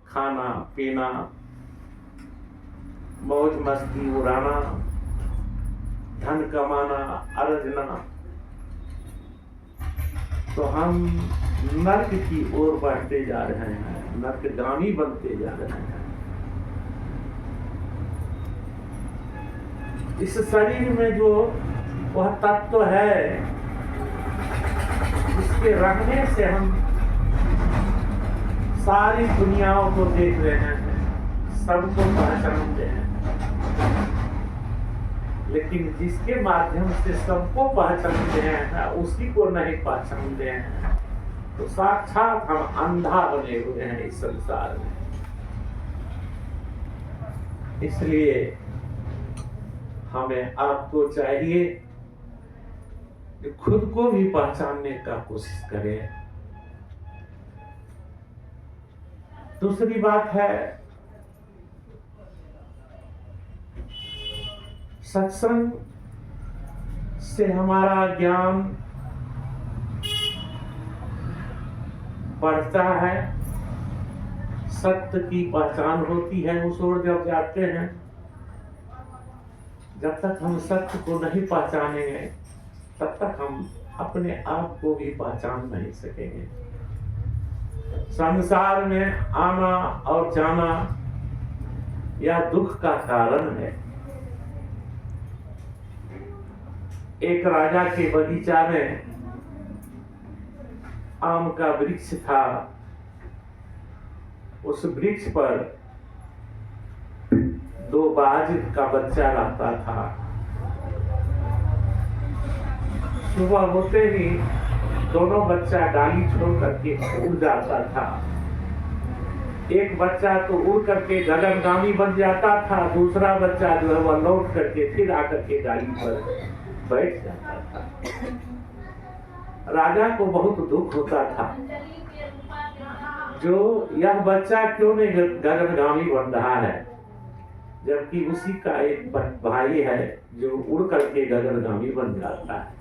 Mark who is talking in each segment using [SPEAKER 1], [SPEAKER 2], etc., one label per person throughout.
[SPEAKER 1] खाना पीना, मौज मस्ती उड़ाना, धन कमाना, अर्जना, तो हम नर्क की ओर बढ़ते जा रहे हैं, नर्कगामी बनते जा रहे हैं। इस शरीर में जो वह तत्व है जिसके रहने से हम सारी दुनियाओं को देख रहे हैं, सबको पहचानते हैं, लेकिन जिसके माध्यम से सबको पहचानते हैं उसी को नहीं पहचानते हैं, तो साक्षात हम अंधा बने हुए हैं इस संसार में। इसलिए हमें आपको चाहिए कि खुद को भी पहचानने का कोशिश करें। दूसरी बात है, सत्संग से हमारा ज्ञान बढ़ता है, सत्य की पहचान होती है। उस ओर जब जाते हैं, जब तक हम सत्य को नहीं पहचानेंगे तब तक हम अपने आप को भी पहचान नहीं सकेंगे। संसार में आना और जाना यह दुख का कारण है। एक राजा के बगीचा में आम का वृक्ष था। उस वृक्ष पर दो बाज का बच्चा रहता था। सुबह होते ही दोनों बच्चा डाली छोड़ करके उड़ जाता था। एक बच्चा तो उड़ करके गगनगामी बन जाता था, दूसरा बच्चा जो है वह लौट करके फिर आकर के डाली पर बैठ जाता था। राजा को बहुत दुख होता था, जो यह बच्चा क्यों नहीं गगनगामी बन रहा है, जबकि उसी का एक भाई है जो उड़ करके गगनगामी बन जाता है।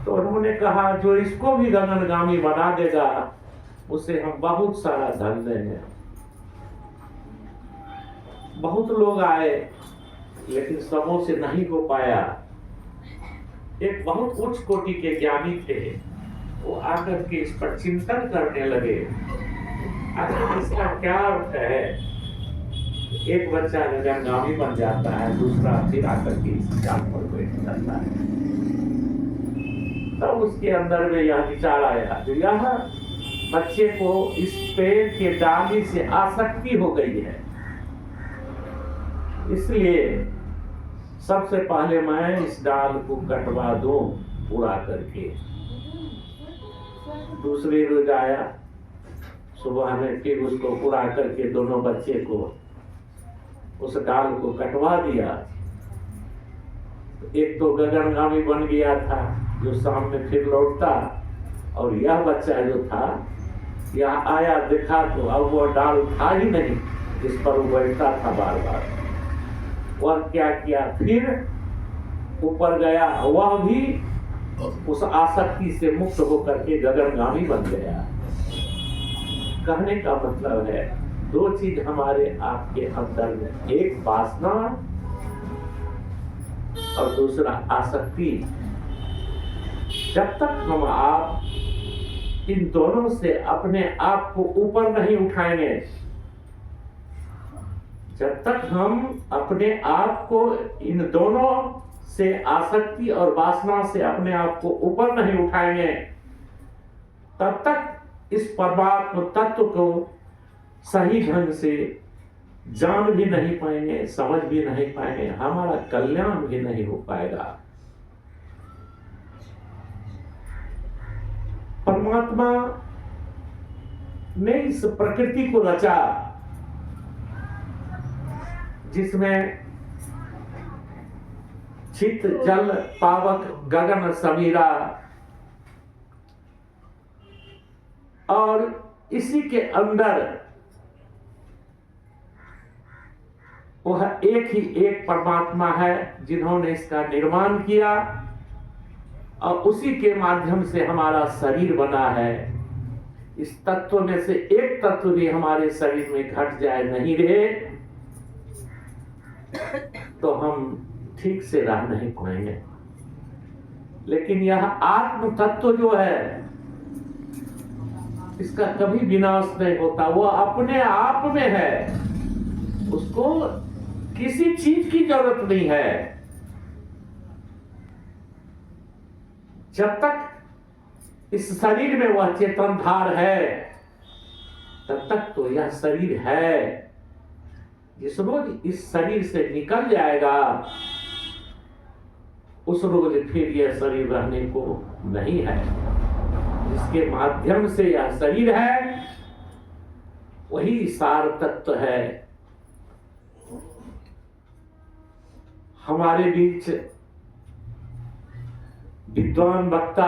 [SPEAKER 1] तो उन्होंने कहा, जो इसको भी गगनगामी बना देगा उसे हम बहुत सारा धन देंगे। बहुत लोग आए लेकिन सबों से नहीं हो पाया। एक बहुत उच्च कोटि के ज्ञानी थे, वो आकर के इस पर चिंतन करने लगे, आखिर इसका क्या अर्थ है। एक बच्चा गगनगामी बन जाता है, दूसरा फिर आकर के इस जाल पर बैठ जाता है। तब उसके अंदर में यह विचार आया, जो यह बच्चे को इस पेड़ के डाली से आसक्ति हो गई है, इसलिए सबसे पहले मैं इस डाल को कटवा दूं उड़ा करके। दूसरी रोज आया, सुबह में फिर उसको उड़ा करके दोनों बच्चे को उस डाल को कटवा दिया। एक तो गगनगामी बन गया था जो शाम में फिर लौटता, और यह बच्चा जो था यहाँ आया, देखा तो अब वह डाल था ही नहीं जिस पर वो बैठता था बार बार। वह क्या किया, फिर ऊपर गया, वह भी उस आसक्ति से मुक्त होकर के गगनगामी बन गया। कहने का मतलब है, दो चीज हमारे आपके अंदर में, एक वासना और दूसरा आसक्ति। जब तक हम आप इन दोनों से अपने आप को ऊपर नहीं उठाएंगे, जब तक हम अपने आप को इन दोनों से, आसक्ति और वासना से अपने आप को ऊपर नहीं उठाएंगे, तब तक इस परमात्मा तत्व को सही ढंग से जान भी नहीं पाएंगे, समझ भी नहीं पाएंगे, हमारा कल्याण भी नहीं हो पाएगा। परमात्मा ने इस प्रकृति को रचा जिसमें चित जल पावक गगन समीरा, और इसी के अंदर वह एक ही एक परमात्मा है जिन्होंने इसका निर्माण किया, और उसी के माध्यम से हमारा शरीर बना है। इस तत्व में से एक तत्व भी हमारे शरीर में घट जाए, नहीं रहे, तो हम ठीक से राह नहीं पाएंगे। लेकिन यह आत्म तत्व जो है, इसका कभी विनाश नहीं होता, वो अपने आप में है, उसको किसी चीज की जरूरत नहीं है। जब तक इस शरीर में वह चेतन धार है, तब तक तो यह शरीर है। जिस रोज इस शरीर से निकल जाएगा, उस रोज फिर यह शरीर रहने को नहीं है। जिसके माध्यम से यह शरीर है, वही सार तत्व है। हमारे बीच विद्वान वक्ता